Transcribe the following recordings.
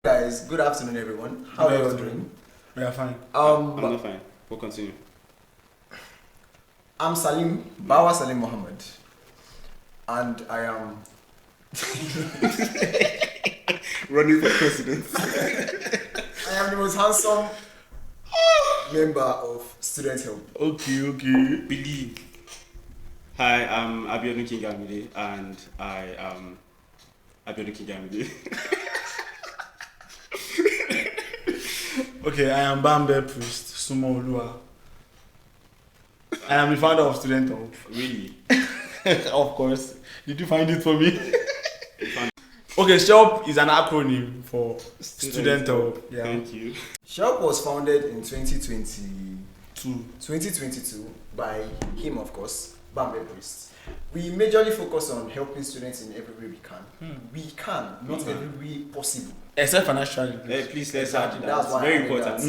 Guys, good afternoon, everyone. How are you all doing? We are fine. I'm not fine. We'll continue. I'm Bawa Salim Mohammed, and I am Running for president. I am the most handsome member of Student Help. Okay. Believe. Hi, I'm Abiodun Kingamide, and I am Abiodun Kingamide. Okay, I am Bambe Priest Sumo Olua. I am the founder of Student Help. Really? Of course. Did you find it for me? Okay, Shelp is an acronym for Student Help. Yeah. Thank you. Shelp was founded in 2022 by him, of course, Bambe Priest. We majorly focus on helping students in every way we can. We can, not every way possible. Except financially. Please, let's add that. That's why very important.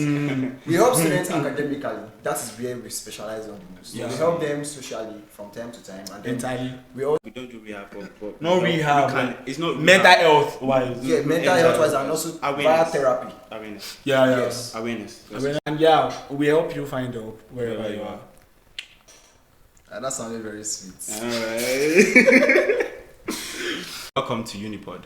We help students academically. That is where we specialize on the most. Yes. We help them socially from time to time, and then entirely. we don't do rehab. No rehab. It's not mental health wise. Yeah, mental health wise, and also via therapy. Awareness. Yeah. Yes. Awareness. And we help you find help wherever you are. And that sounded very sweet. Alright. Welcome to Unipod.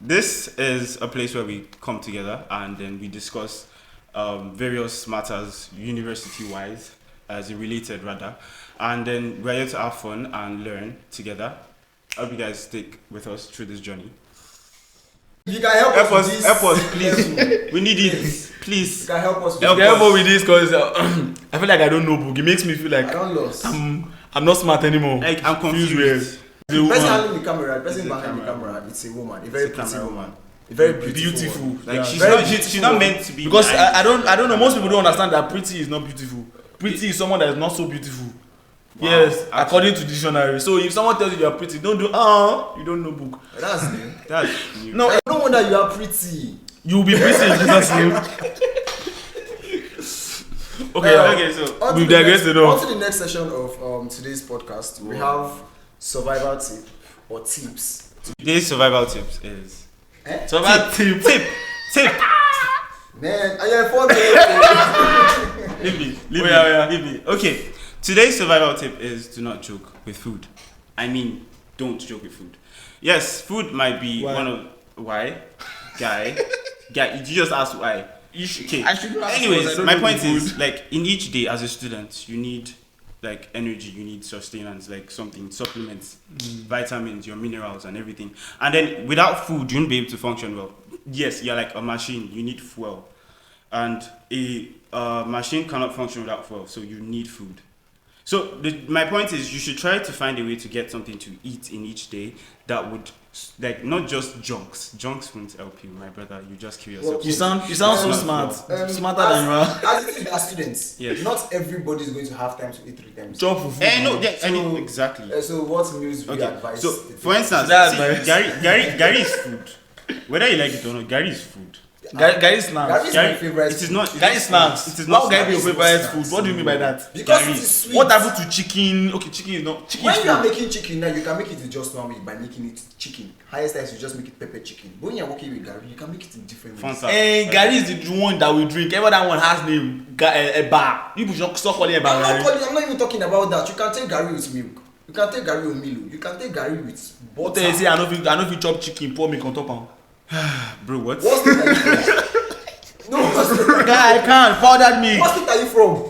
This is a place where we come together and then we discuss various matters university-wise, as in related rather, and then we're here to have fun and learn together. I hope you guys stick with us through this journey. You can help us please. We need it, please. You can help us with Help with this because I feel like I don't know book. It makes me feel like I'm not smart anymore. Like I'm confused. The person behind the camera, it's a woman, a very pretty woman. A very beautiful. Like she's not meant to be. Because I don't know. Most people don't understand that pretty is not beautiful. Pretty is someone that is not so beautiful. Wow. Yes, according to dictionary. So if someone tells you you are pretty, don't do you don't know book. That's new. That's new. No, I don't wonder you are pretty. You'll be pretty in Jesus' name. Okay, so we've digressed enough. On to the next session of today's podcast. We have survival tip or tips. Today's survival tips is survival tip. Man, are you Leave me. Okay. Today's survival tip is do not joke with food. I mean, don't joke with food. Yes, food might be one of why, guy. You just asked why. Okay. Anyways, my point is like in each day as a student, you need like energy, you need sustenance, like something, supplements, vitamins, your minerals and everything. And then without food, you won't be able to function well. Yes, you're like a machine, you need fuel. And a machine cannot function without fuel, so you need food. So my point is you should try to find a way to get something to eat in each day that would like not just junks won't help you, my brother. You just kill yourself. Well, you sound so smart. Smarter than you are. As students, yes. Not everybody is going to have time to eat 3 times. Job for food. Exactly. So what meals would you advise? So for instance, Gary is food. Whether you like it or not, Gary is food. Gary snacks. Gary is my favorite. It is not. Gary snacks. It is not. How can be your favorite food? What do you mean by that? Because Gary. it is sweet. What happened to chicken? Okay, chicken is not. Chicken when is you are making chicken now, you can make it in just one way by making it chicken. Highest times you just make it pepper chicken. But when you are working with Gary, you can make it in different ways. Gary is the one that we drink. Every that one has name. A bar. You should stop calling a bar. I'm not even talking about that. You can take Gary with milk. You can take Gary with Milo. You can take Gary with butter. What they say? I know if you chop chicken, pour milk on top of. Bro, what? What's the No, guy, I can't. Powdered milk. What state are you from?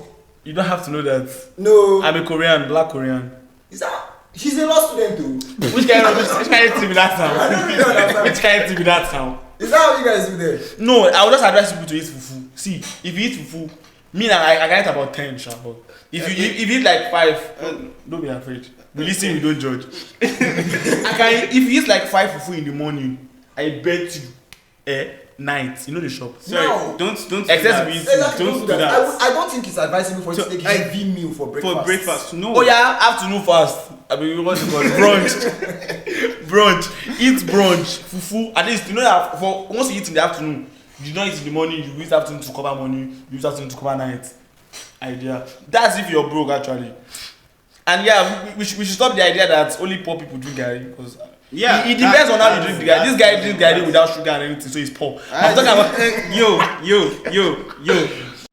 You don't have to know that. No. I'm a Korean, black Korean. Is that? He's a law student too. Which kind of thing be that sound? I don't really understand. Which kind of thing be that sound? Is that how you guys do there? No, I would just advise people to eat fufu. See, if you eat fufu, me I can eat about 10, but if you eat like 5, don't be afraid. We listen, we don't judge. If you eat like 5 fufu in the morning, I bet you night, you know the shop. Sorry, no. don't excessive. Don't do that. I don't think it's advisable for you to take heavy meal for breakfast. For breakfast, no. Oh yeah, afternoon fast. I mean, what's it called? Brunch. Eat brunch. Fufu. At least you know that for once you eat in the afternoon, you don't eat in the morning. You use afternoon to cover morning. You use afternoon to cover night. Idea. That's if you're broke actually. And yeah, we should stop the idea that only poor people drink Gary because Yeah, It depends on how you drink the Gary. This guy drinks Gary without sugar and anything, so he's poor. I'm talking about yo.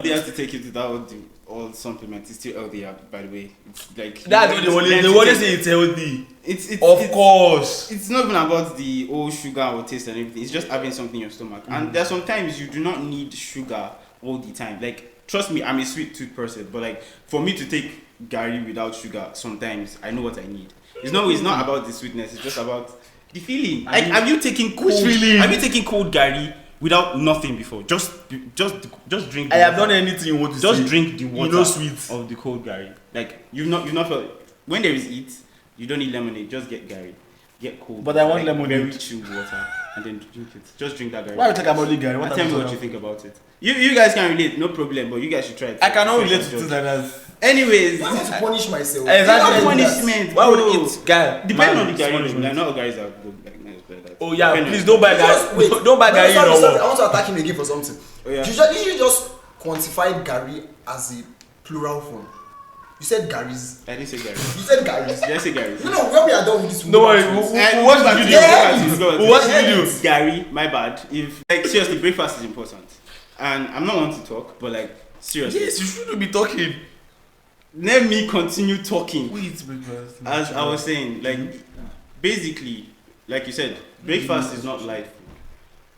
They have to take it without all supplements. It's still healthy, by the way. It's like that's what they always say it's healthy. It's of course. It's not even about the old sugar or taste and everything. It's just having something in your stomach. And there's sometimes you do not need sugar all the time. Like, trust me, I'm a sweet tooth person, but like for me to take Gary without sugar, sometimes I know what I need. It's not about the sweetness. It's just about the feeling. Like, have you taken cold Gary without nothing before? Just drink. I have done anything you want to just say. drink the water. You know, sweet of the cold Gary. Like you've not felt when there is heat. You don't need lemonade. Just get Gary. Get cold. But I want like, lemonade. Very chilled water, and then drink it. Just drink that Gary. Why are you talking about the Gary? Tell me what you think about it. You guys can relate, no problem. But you guys should try it. I cannot relate to things like that. Anyways, I want to punish myself. Exactly. Punishment. Why would it Gary? Depending on the Gary, like not all Garies are good. Like nice, but like, Oh yeah, depending please on- don't buy Gary. Don't buy Gary in your I work. want to attack him again for something. Oh, yeah. You should just quantify Gary as a plural form. You said Gary's. I didn't say Gary. You said Gary's. Did I say Gary? No, when we are done with this, No worry, we'll watch the video. We'll watch the video. Gary, my bad. If like seriously, breakfast is important, and I'm not one to talk, but like seriously, Yes, you shouldn't be talking. let me continue talking. We eat breakfast. As I was saying, like basically, like you said, breakfast is not light food.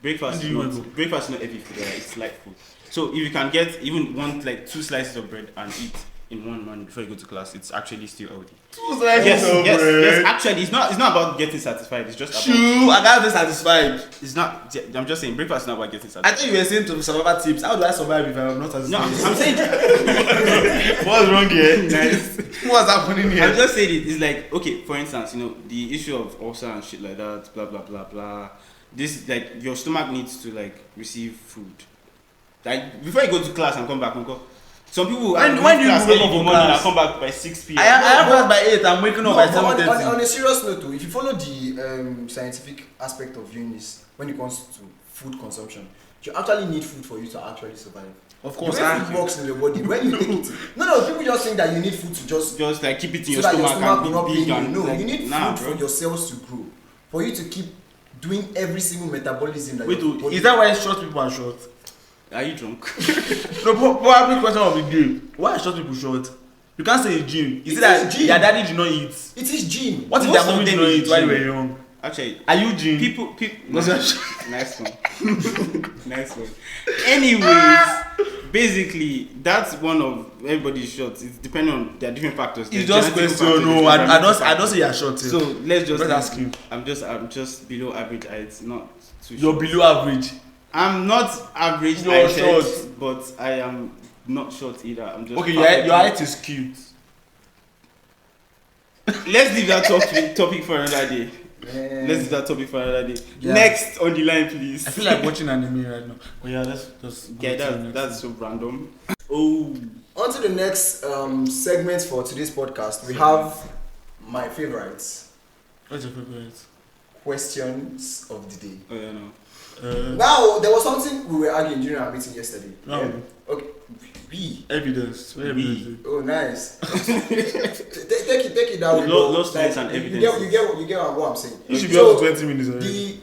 Breakfast is not heavy food. Right? It's light food. So if you can get even like 2 slices of bread and eat in one morning before you go to class, it's actually still healthy. 2 slices Yes, of yes, bread. yes. Actually, it's not about getting satisfied. It's just about. True, I got this satisfied. It's not. I'm just saying, breakfast is not about getting I satisfied. think you were saying to survival tips. How do I survive if I'm not satisfied? No, I'm saying. What's wrong here? Nice. What's happening here? I'm just saying it's like, okay, for instance, the issue of ulcer and shit like that, blah blah blah blah. This like your stomach needs to like receive food. Like before you go to class and come back, some people When leave do you class wake early up in for the morning class? and come back by 6 p.m. I have class by 8. I'm waking up by but on 7:30. a serious note, though, if you follow the scientific aspect of UNIS when it comes to food consumption, you actually need food for you to actually survive. Of The course, way food works in your body, when you take it, no, people just think that you need food to just like keep it in so your that your stomach stomach will and not be pain big you. and No, like, you need nah, food bro. for your cells to grow, for you to keep doing every single metabolism that Wait, your body. is that why short people are short? Are you drunk? No, probably question of the day. Why are short people short? You can't say it's gene. Is it that is gene. their daddy did not eat? It is gene. What if Most their of mommy did them not is eat while they were gene. young? Actually, Are you gene? people. Was Nice one. Nice one. Anyways, basically, that's one of everybody's shots. It's depending on their different factors. It's There's just genetic question. factors, No, there's I environmental don't say you're short. So let's just ask you. I'm just below average height, not too You're short. below average. I'm not average You're height, short. but I am not short either. I'm just Okay, perfect. your height is cute. Let's leave that topic for another day. Yeah. Let's leave that topic for another day. Yeah. Next on the line, please. I feel like watching anime right now. Oh yeah, that's Yeah, that's so random. Oh, On to the next segment for today's podcast. We have my favorites, What's your favorite? questions of the day. oh yeah, no. Now, there was something we were arguing during our meeting yesterday. No. Yeah? Okay. We. Evidence. Where We. evidence? Oh, nice. take it down. Lost notes and you evidence. You get what I'm saying. You should be So, up to 20 minutes already.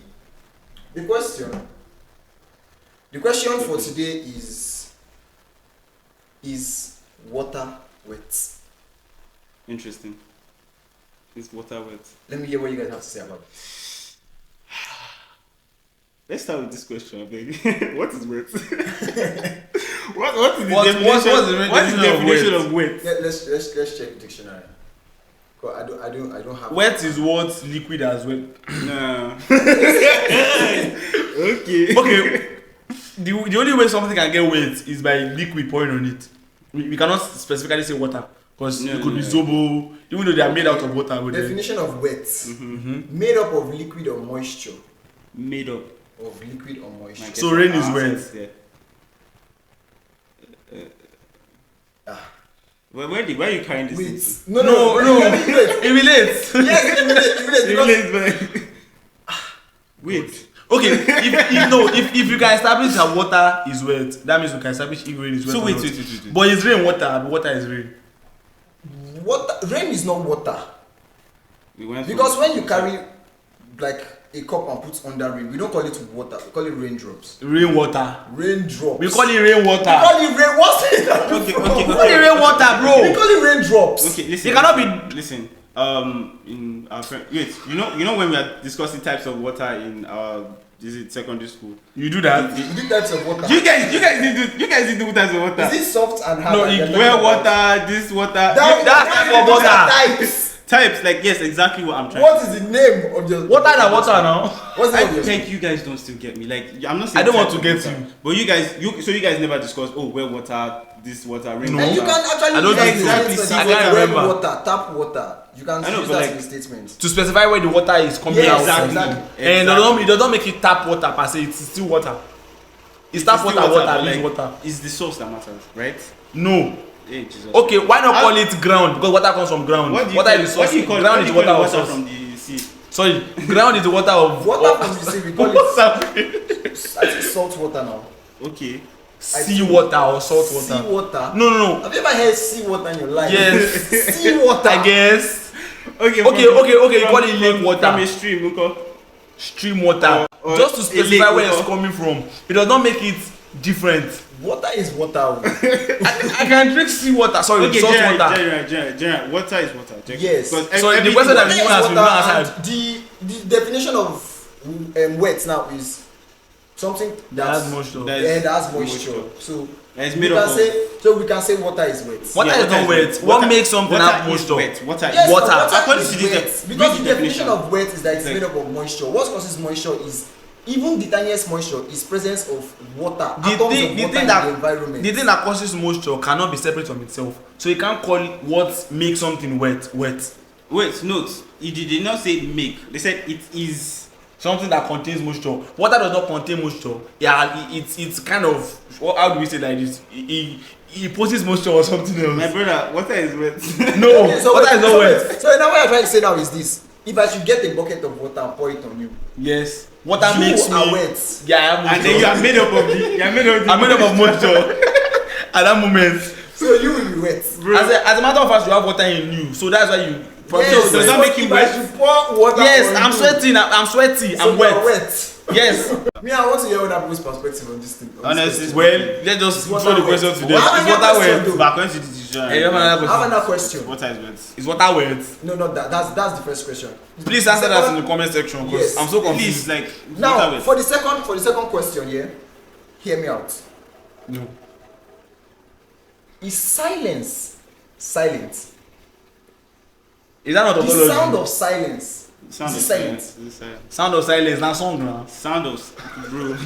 The question for today is water wet? Interesting. Is water wet? Let me hear what you guys have to say about it. Let's start with this question, baby. What is wet? what is the What's definition? What's the definition of wet? Let's check dictionary. 'Cause I don't have. Wet is what liquid as well. No. Okay. Okay. The only way something can get wet is by liquid pouring on it. We cannot specifically say water because it could be zobo, even though they are made out of water. But Definition of wet: made up of liquid or moisture. Made up. Of liquid or moisture. So rain is wet. Where are you carrying this? Wait. into? No. It relates. Yes, it relates. Because Wait. Okay, if you can establish that water is wet, that means you can establish if rain is wet. So or wait. not. But is rain water? But water is rain. rain is not water. We went Because when you carry like a cup and put under rain, we don't call it water. We call it raindrops. Rainwater. Raindrops. We call it rainwater. We call it rain. What's it? Okay. We call it rainwater, bro. We call it raindrops. Okay, listen. It cannot be. Listen. In our wait, you know when we are discussing types of water in our secondary school. You do that. You do types of water. You guys did do types of water. Is it soft and hard? No, Well water, this water. That's type of those are water. types. Types, like yes, exactly what I'm trying. What is the name of your Water na water now. What's the name of I your think you guys don't still get me. Like I'm not saying I don't want types to of get water, you. but you guys never discuss. Oh, well water, this water, rain No. And you water. can actually I don't use exactly the see I well can't remember. water, tap water. You can I know, use but that like- in the statement. To specify where the water is coming Yes, out. exactly. And it does not make it tap water per se. It's still water. It's tap still water, but water, like, water. It's the source that matters, right? No. Hey, Jesus. Okay, why not call it ground? Because water comes from ground. What do you Water call, is the what source. do you call, Ground what is do the you call water the of water source. from the sea? Sorry, ground is the water of Water from the sea, we call it water. salt water now. Okay. Sea water or salt water. Sea water. No. Have you ever heard sea water in your life? Yes. Sea water. I guess. Okay. Okay. You call it lake From water, a stream, okay. stream water. Or Just to a specify lake where it's water. coming from. It does not make it different. Water is water. I can drink sea water. Sorry, Okay, salt water. general. Water is water. Yes. Because Sorry, the everything- question that Water we is want has been water, answered. and the definition of wet now is something That has moisture. That that is has moisture. moisture. So That is we made can up of. say we can say water is wet. Water is not wet. What makes something water have is moisture? wet. Water Yes, is water. but According is to this wet. read Because the the definition definition. of wet is that it's Like- made up of moisture. What causes moisture is even the tiniest moisture is presence of water. The atoms thing, of the water thing in that the environment. the thing that causes moisture cannot be separate from itself. So you can't call it what makes something wet. Wait, note. It did not say make. They said it is. Something that contains moisture. Water does not contain moisture. Yeah, it's kind of, how do we say like this? It poses moisture or something My else. brother, water is wet. No, Okay, so water is not wait, wet. so now what I'm trying to say now is this: if I should get a bucket of water and pour it on you, Yes, water you makes are me. wet. Yeah, I have And then you moisture. are made up of the. You are made of the. I'm made up of moisture at that moment. So you will be wet. Bro. As a matter of fact, you have water in you, so that's why you. Yes, does that make you if wet? I should pour water Yes, on I'm you, sweating. I'm sweaty. so I'm you are wet. wet. Yes. Me, I want to hear other people's perspective on this thing. on this Honestly, question. Well, let's just Is throw water the wet? question to them. Well, Is I have water a question wet? though. But according to the decision, Hey, you have another I have question? another question. water is wet. Is water wet? No, not that. That's the first question. Please answer that in the comment section because Yes. I'm so Please, confused. like water Now, wet. for the second question here, hear me out. No. Is silence silent? Is that not The tautology? sound of silence. Sound Is of it silent? silence. Is it silent? Sound of silence. Now song now. Sound of bro.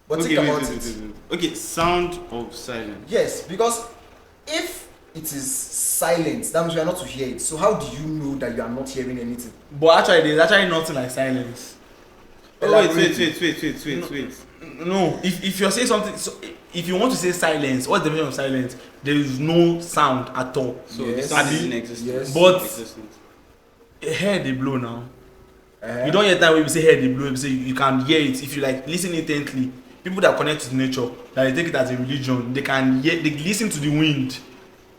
But Okay, think wait, about wait, it. wait, wait. Okay, sound of silence. Yes, because if it is silent, that means we are not to hear it. So how do you know that you are not hearing anything? But actually, there's actually nothing like silence. Oh, wait. No. If you're saying something, so if you want to say silence, what's the definition of silence? There is no sound at all. So Yes. the sound is Abi, in existence. yes. But- Existence. Hair they blow now. Eh? You don't hear that when we say hair they blow. We say you can hear it if you like listen intently. People that connect to nature, that they take it as a religion, they can hear, they listen to the wind.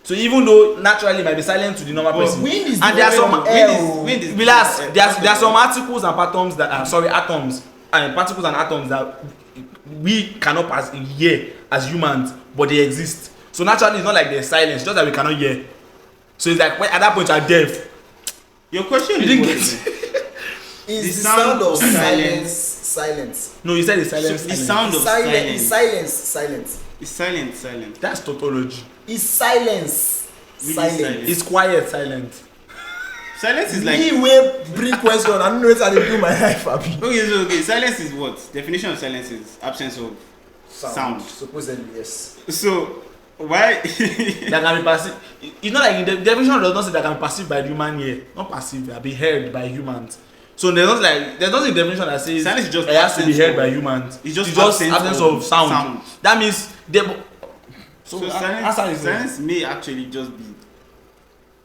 So even though naturally it might be silent to the normal But person, wind is and there are some wind is relax. There are that's some articles and atoms that are atoms and particles and atoms that we cannot hear as humans, but they exist. So naturally it's not like there's silence, just that we cannot hear. So it's like when, at that point you are deaf. Your question You is didn't what get is it? Is The the sound sound of of silence silent? No, you said it's silence. So the silence. sound of silence. Is silence silent? It's silent. That's tautology. Is silence Really silent? silent. It's quiet, silent. Silence is like. Me wey bring question, I don't know what I dey do my life, abi. Okay. Silence is what? Definition of silence is absence of sound. Supposedly, yes. So why? That can be perceived. It's not like the definition does not say that can be perceived by the human ear, not perceived, be heard by humans. So there's nothing in the definition that says Silence is just it has to be absence heard of- by humans. it's just absence absence of of sound. sound. That means they. So silence. silence may actually just be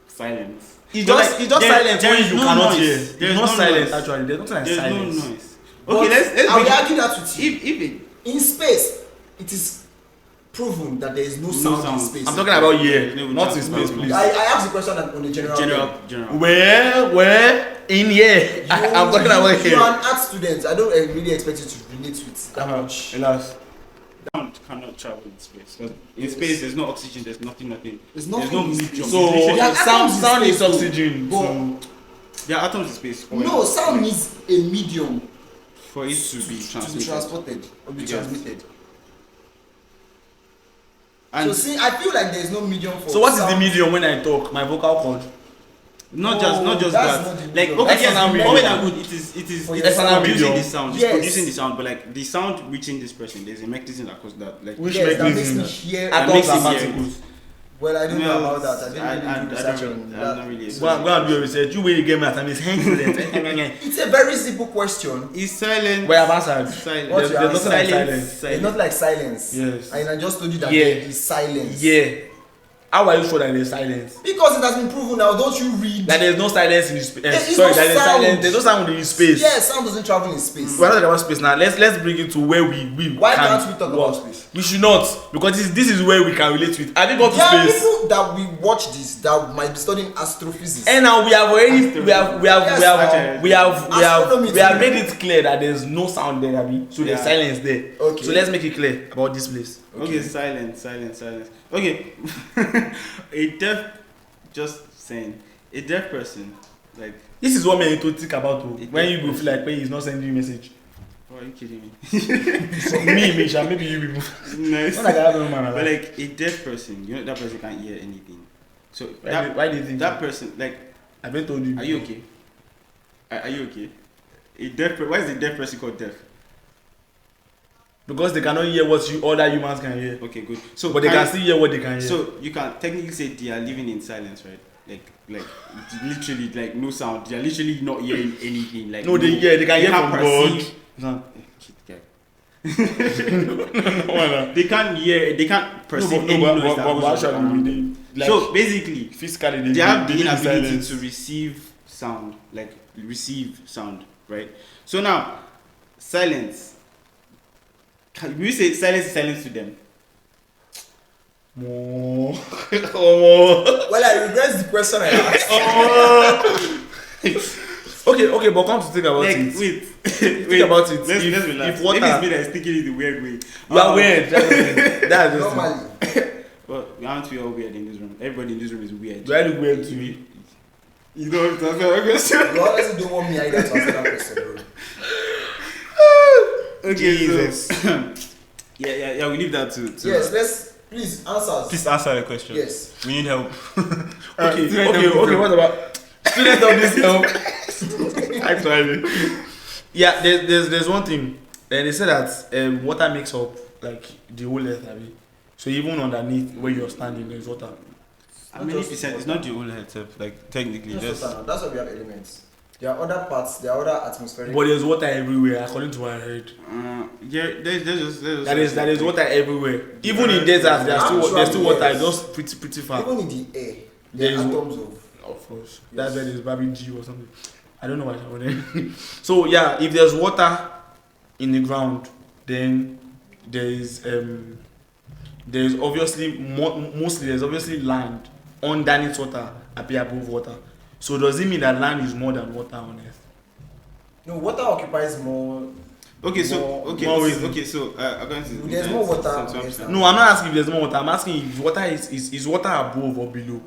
silence. It's But just like, it's just there- silence there when is you no cannot noise. hear. There's It's not no silence noise. actually. There's nothing like There's silence. no noise. Okay, let's I will make it, argue that with you. if it In space, it is proven that there is no sound in space? I'm talking about not in space, please. I asked the question on a general. Where in here? I'm talking about here. You are an art student. I don't really expect you to relate to it that much. Alas. Sound cannot travel in space. Because in space, there's no oxygen. There's nothing. There's no medium. So sound is oxygen. There are atoms in space. No, sound needs a medium for it to be transported or be transmitted. And so see, I feel like there is no medium for. So what is the medium when I talk? My vocal cord. Not just that. Like okay, yes, it is producing the sound. It's producing the sound, but like the sound reaching this person, there's a mechanism that causes that. Like which that makes mechanism? me hear. Atoms and particles. Well, I don't know about that. I didn't do research on that. I'm not really. Go and do your research. You will get me at time. It's It's a very simple question. It's silent. We have answered. Silent. What you There's are nothing like silence. It's not like silence. Yes. And I just told you that there is silence. Yeah. How are you sure that there's silence? Because it has been proven now. Don't you read? That there's no silence in space. There's silence. There's no sound in space. Yes, sound doesn't travel in space. We're not talking about space now. Let's bring it to where we Why can can't we talk about space? We should not, because this is where we can relate with. Have you gone to there space? There are people that we watch this that might be studying astrophysics. And now we have already we have made it clear that there's no sound there, Abi. So there's silence there. Okay. So let's make it clear about this place. Okay, silence. Okay. A deaf person, like this is what me to think about when you go feel like when he's not sending you message. Oh, are you kidding me? So me, maybe you people. Nice. But like a deaf person, you know that person can't hear anything. So why do you think that person, like, I've been told you? Are you okay? Are you okay? Why is the deaf person called deaf? Because they cannot hear what other humans can hear. Okay, good. But they can still hear what they can hear. So you can technically say they are living in silence, right? Like literally, like no sound. They are literally not hearing anything. Like no, they can hear from God. No. They can't hear. They can't perceive any noise that goes around. So basically, physically, they have the inability to receive sound, right? So now, silence. Can we say silence is silence to them? Well, I regret the question I asked. Okay, but come to think about it. Think about it. Let's relax. If water, maybe it's me that is thinking it the weird way. You are weird. That's normally. Well, aren't we all weird in this room? Everybody in this room is weird. Do I look weird to me? You don't have to answer that question. You honestly don't want me either to answer that question, bro. Okay, Jesus. Yeah. We leave that to yes, please answer. Please answer the question. Yes. We need help. Okay. What about student of this help? Actually, yeah. There's one thing. They said that water makes up like the whole earth, Abi. So even underneath where you're standing, there's water. How many percent? It's not the whole earth, like technically. That's why we have elements. There are other parts. There are other atmospheric. But there's water everywhere, according to what I heard. That is water everywhere. Even in deserts, there's still water. It's just pretty far. Even in the air, there are atoms of. Of course, that's where there's Babi G or something. I don't know what's happening. So yeah, if there's water in the ground, then there's obviously there's obviously land underneath water, appear above water. So does it mean that land is more than water on earth? No, water occupies more. Okay, so according to there's more water. No, I'm not asking if there's more water. I'm asking if water is water above or below.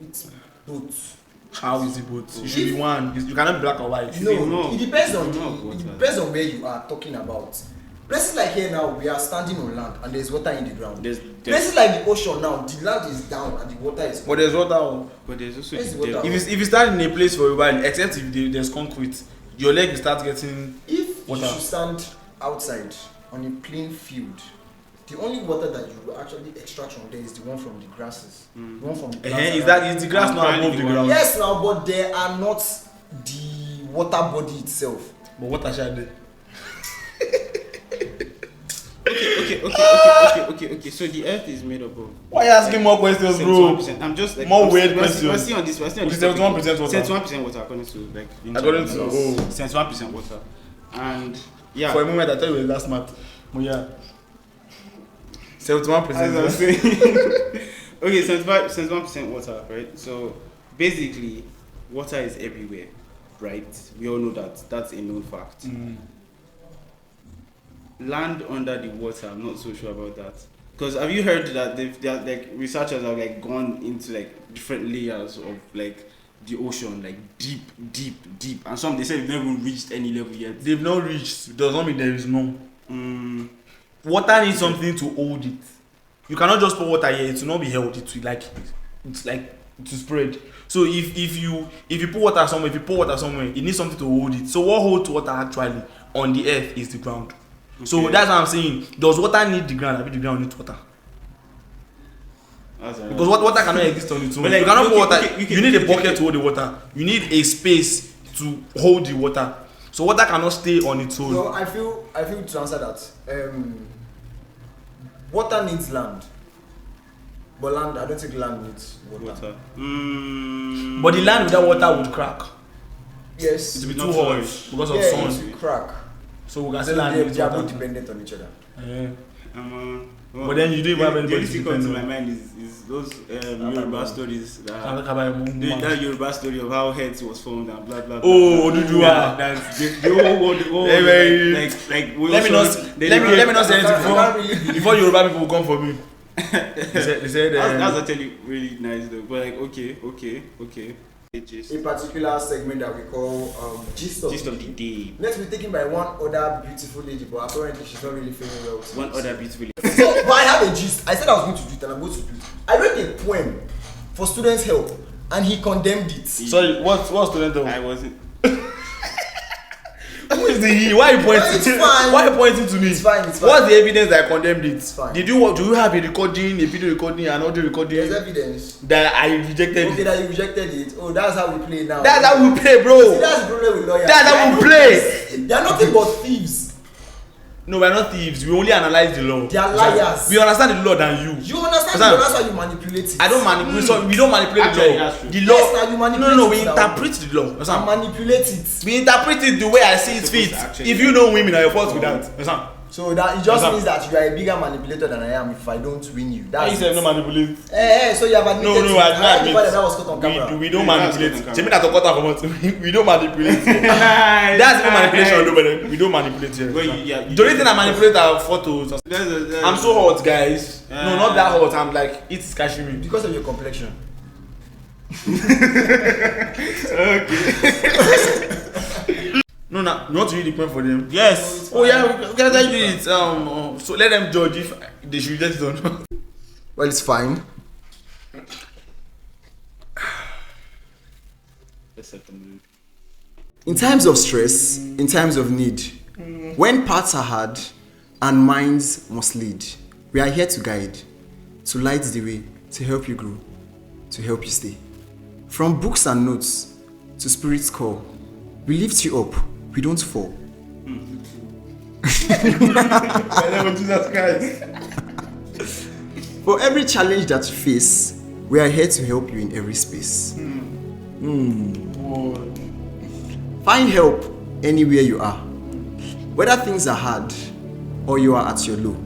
It's both. How is it both? It should be one. You cannot be black or white. No, it depends on where you are talking about. Places like here now, we are standing on land and there's water in the ground. Places like the ocean now, the land is down and the water is. But there's water. But there's also water. If you stand in a place for a while, except if there's concrete, your leg will start getting water. If you stand outside on a plain field, the only water that you will actually extract from there is the one from the grasses. The one from the is the grass not above the ground? Yes, now, but they are not the water body itself. But water shall there. Okay. So the earth is made up of. Why are you asking more questions, bro? I'm just like more weird questions. We're still on this. 71% water. 71% water according to like. According to 71% water, and yeah. For a moment, I thought you were last month. But yeah. 71%. As I was saying. Okay, 71% water, right? So basically, water is everywhere, right? We all know that. That's a known fact. Land under the water, I'm not so sure about that. Because have you heard that like researchers have like gone into like different layers of like the ocean, like deep, and some they say they've never even reached any level yet. They've not reached. Does not mean there is no. Water needs something to hold it. You cannot just put water here; it will not be held. It will to spread. So if you put water somewhere, it needs something to hold it. So what holds water actually on the earth is the ground. Okay. So that's what I'm saying. Does water need the ground? I mean, the ground needs water. Because water cannot exist on its own. Like, you cannot put water. You need a bucket to hold the water. You need a space to hold the water. So water cannot stay on its own. No, I feel to answer that. Water needs land. But land, I don't think land needs water. But the land without water would crack. Yes. It will be too hot because of sun. It will crack. So we can say land needs they are water. both dependent on each other. Yeah. Well, but then you don't have anybody to depend on. My mind is those Yoruba stories. That Yoruba story of how heads was formed and blah blah blah. Oh, that's the whole world. Let me not say anything before Yoruba people come for me. They said that's actually really nice though. But like okay. A particular segment that we call Gist of the Day. Let's be taken by one other beautiful lady, but apparently she's not really feeling well. One other beautiful lady. So, but I have a gist. I said I was going to do it and I'm going to do it. I read a poem for Students' Help and he condemned it. Sorry, what Student Help? I wasn't. Who is the he? Why are you pointing? It's fine. Why are you pointing to me? It's fine. What's the evidence that I condemned it? It's fine. Do you have a recording, a video recording, an audio recording? There's evidence. That I rejected it. Okay, that you rejected it. Oh, that's how we play now. That's how we play, bro. See, that's the problem with lawyers. That's how we play. They are nothing but thieves. No, we're not thieves. We only analyze the law. They are liars. We understand the law than you. You understand the law, that's why you manipulate it. I don't manipulate. So we don't manipulate Actually, the law. that's true. The law. Yes, now you manipulate No, it we now. interpret the law. I manipulate it. We interpret it the way I see it fit. If you know women, are your fault with that. So that it just means that you are a bigger manipulator than I am if I don't win you. That's you said no manipulate. So you have admitted No, I admit. that was caught on camera. We don't manipulate. Jimmy that's a quarter from us. We don't manipulate. That's no manipulation, no, but we don't manipulate here. The only thing I manipulate are photos. I'm so hot, guys. No, not that hot. I'm like, it's catching me. Because of your complexion. Okay. No, you want to read the point for them? Yes. Oh yeah, we can tell you it. So let them judge if they should reject it or not. Well, it's fine. In times of stress, in times of need, when paths are hard and minds must lead, we are here to guide, to light the way, to help you grow, to help you stay. From books and notes to Spirit's call, we lift you up, we don't fall. For every challenge that you face, we are here to help you in every space. Find help anywhere you are. Whether things are hard or you are at your low,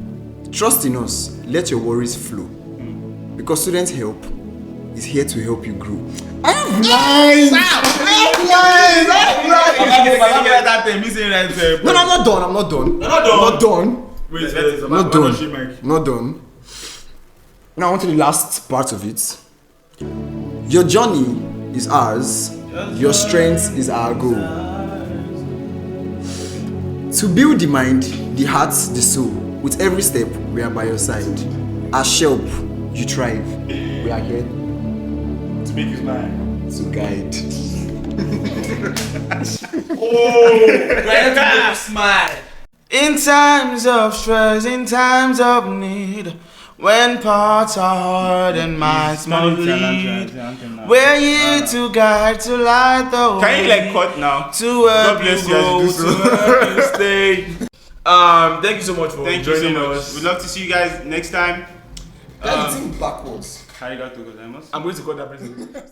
trust in us, let your worries flow. Because Students' Help is here to help you grow. I'm blind! No, I'm not done. Wait, Not done. Now on to the last part of it. Your journey is ours. Your strength is our goal. To build the mind, the heart, the soul. With every step, we are by your side. As Shelp, you thrive. We are here to make you smile. To guide. Ready to make you smile. In times of stress, in times of need, when parts are hard and minds must lead, we're here to guide, to light the way. Can you like cut now? To help you grow, to help you stay. Thank you so much for joining us. We'd love to see you guys next time. Guys, think backwards. Arigatou gozaimasu. I'm going to cut that person.